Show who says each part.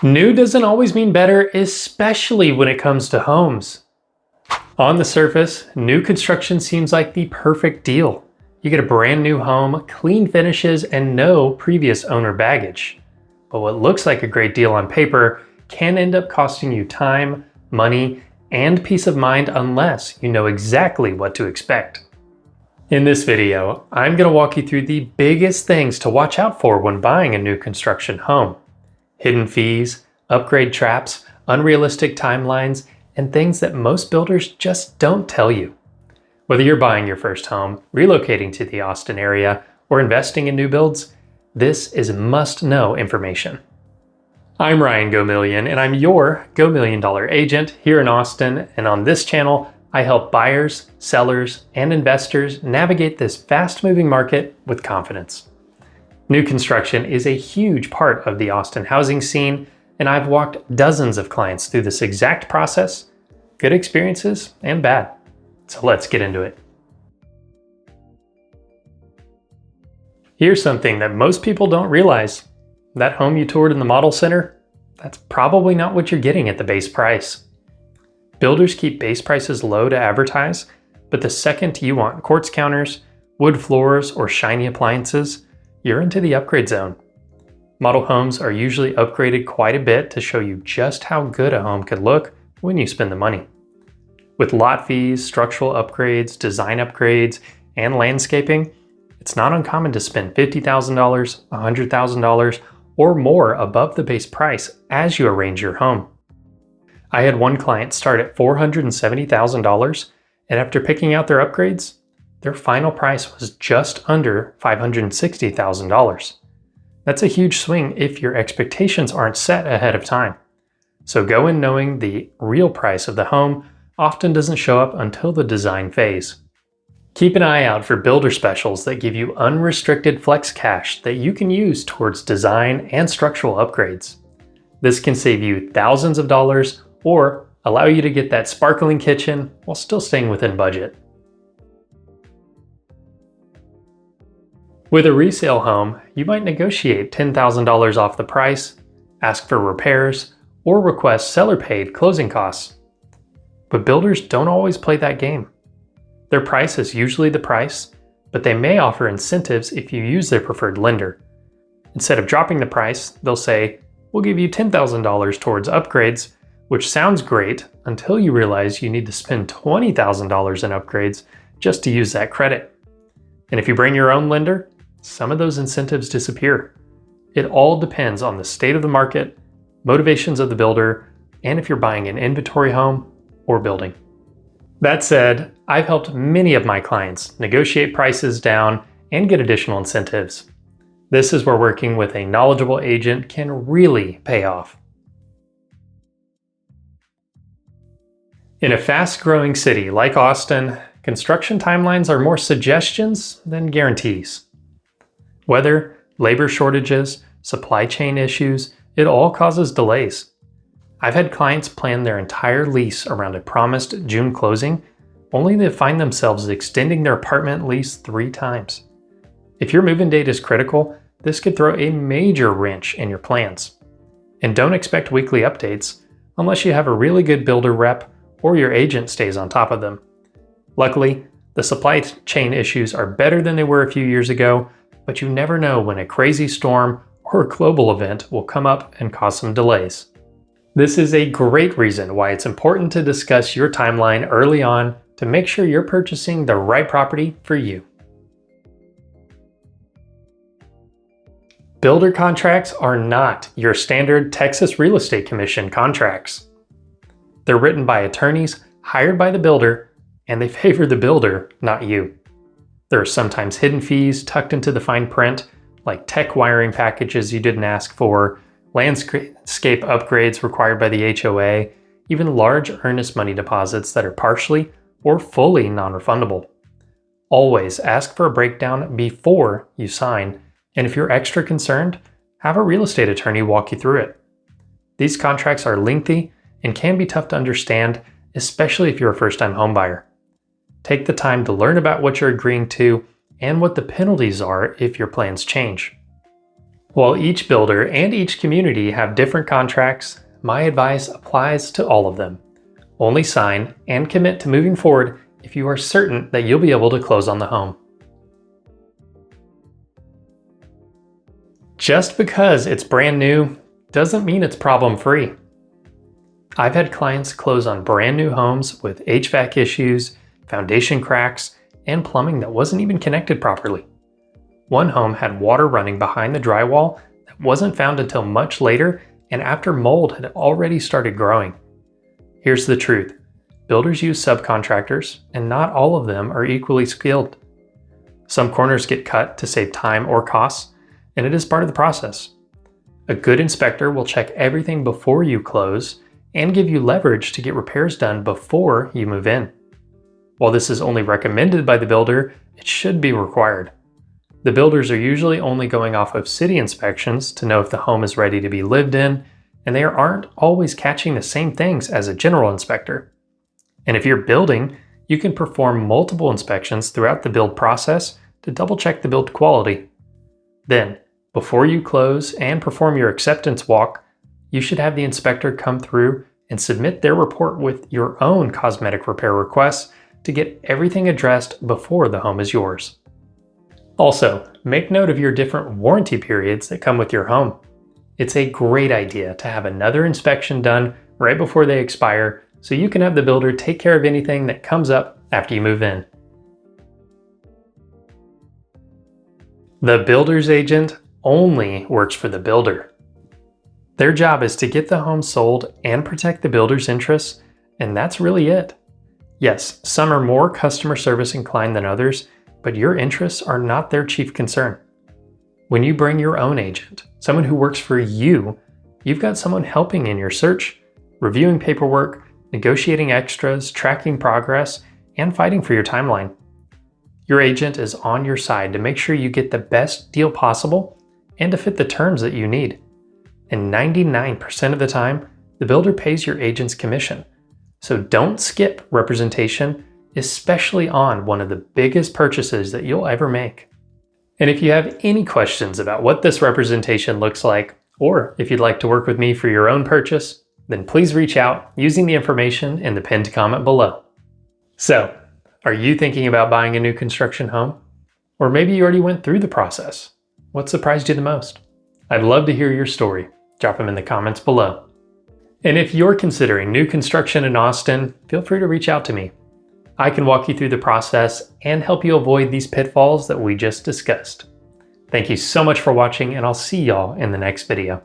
Speaker 1: New doesn't always mean better, especially when it comes to homes. On the surface, new construction seems like the perfect deal. You get a brand new home, clean finishes, and no previous owner baggage. But what looks like a great deal on paper can end up costing you time, money, and peace of mind unless you know exactly what to expect. In this video, I'm going to walk you through the biggest things to watch out for when buying a new construction home. Hidden fees, upgrade traps, unrealistic timelines, and things that most builders just don't tell you. Whether you're buying your first home, relocating to the Austin area, or investing in new builds, this is must-know information. I'm Ryan Gomillion, and I'm your Go Million Dollar agent here in Austin, and on this channel, I help buyers, sellers, and investors navigate this fast-moving market with confidence. New construction is a huge part of the Austin housing scene, and I've walked dozens of clients through this exact process, good experiences and bad. So let's get into it. Here's something that most people don't realize. That home you toured in the model center, that's probably not what you're getting at the base price. Builders keep base prices low to advertise, but the second you want quartz counters, wood floors, or shiny appliances, you're into the upgrade zone. Model homes are usually upgraded quite a bit to show you just how good a home could look when you spend the money. With lot fees, structural upgrades, design upgrades, and landscaping, it's not uncommon to spend $50,000, $100,000, or more above the base price as you arrange your home. I had one client start at $470,000, and after picking out their upgrades, their final price was just under $560,000. That's a huge swing if your expectations aren't set ahead of time. So go in knowing the real price of the home often doesn't show up until the design phase. Keep an eye out for builder specials that give you unrestricted flex cash that you can use towards design and structural upgrades. This can save you thousands of dollars or allow you to get that sparkling kitchen while still staying within budget. With a resale home, you might negotiate $10,000 off the price, ask for repairs, or request seller-paid closing costs. But builders don't always play that game. Their price is usually the price, but they may offer incentives if you use their preferred lender. Instead of dropping the price, they'll say, "We'll give you $10,000 towards upgrades," which sounds great until you realize you need to spend $20,000 in upgrades just to use that credit. And if you bring your own lender, some of those incentives disappear. It all depends on the state of the market, motivations of the builder, and if you're buying an inventory home or building. That said, I've helped many of my clients negotiate prices down and get additional incentives. This is where working with a knowledgeable agent can really pay off. In a fast-growing city like Austin, construction timelines are more suggestions than guarantees. Weather, labor shortages, supply chain issues, it all causes delays. I've had clients plan their entire lease around a promised June closing, only to find themselves extending their apartment lease 3 times. If your move-in date is critical, this could throw a major wrench in your plans. And don't expect weekly updates unless you have a really good builder rep or your agent stays on top of them. Luckily, the supply chain issues are better than they were a few years ago, but you never know when a crazy storm or a global event will come up and cause some delays. This is a great reason why it's important to discuss your timeline early on to make sure you're purchasing the right property for you. Builder contracts are not your standard Texas Real Estate Commission contracts. They're written by attorneys hired by the builder, and they favor the builder, not you. There are sometimes hidden fees tucked into the fine print, like tech wiring packages you didn't ask for, landscape upgrades required by the HOA, even large earnest money deposits that are partially or fully non-refundable. Always ask for a breakdown before you sign, and if you're extra concerned, have a real estate attorney walk you through it. These contracts are lengthy and can be tough to understand, especially if you're a first-time homebuyer. Take the time to learn about what you're agreeing to and what the penalties are if your plans change. While each builder and each community have different contracts, my advice applies to all of them. Only sign and commit to moving forward if you are certain that you'll be able to close on the home. Just because it's brand new doesn't mean it's problem-free. I've had clients close on brand new homes with HVAC issues, foundation cracks, and plumbing that wasn't even connected properly. One home had water running behind the drywall that wasn't found until much later and after mold had already started growing. Here's the truth. Builders use subcontractors, and not all of them are equally skilled. Some corners get cut to save time or costs, and it is part of the process. A good inspector will check everything before you close and give you leverage to get repairs done before you move in. While this is only recommended by the builder, it should be required. The builders are usually only going off of city inspections to know if the home is ready to be lived in, and they aren't always catching the same things as a general inspector. And if you're building, you can perform multiple inspections throughout the build process to double check the build quality. Then, before you close and perform your acceptance walk, you should have the inspector come through and submit their report with your own cosmetic repair requests to get everything addressed before the home is yours. Also, make note of your different warranty periods that come with your home. It's a great idea to have another inspection done right before they expire so you can have the builder take care of anything that comes up after you move in. The builder's agent only works for the builder. Their job is to get the home sold and protect the builder's interests, and that's really it. Yes, some are more customer service inclined than others, but your interests are not their chief concern. When you bring your own agent, someone who works for you, you've got someone helping in your search, reviewing paperwork, negotiating extras, tracking progress, and fighting for your timeline. Your agent is on your side to make sure you get the best deal possible and to fit the terms that you need. And 99% of the time, the builder pays your agent's commission. So don't skip representation, especially on one of the biggest purchases that you'll ever make. And if you have any questions about what this representation looks like, or if you'd like to work with me for your own purchase, then please reach out using the information in the pinned comment below. So, are you thinking about buying a new construction home? Or maybe you already went through the process. What surprised you the most? I'd love to hear your story. Drop them in the comments below. And if you're considering new construction in Austin, feel free to reach out to me. I can walk you through the process and help you avoid these pitfalls that we just discussed. Thank you so much for watching, and I'll see y'all in the next video.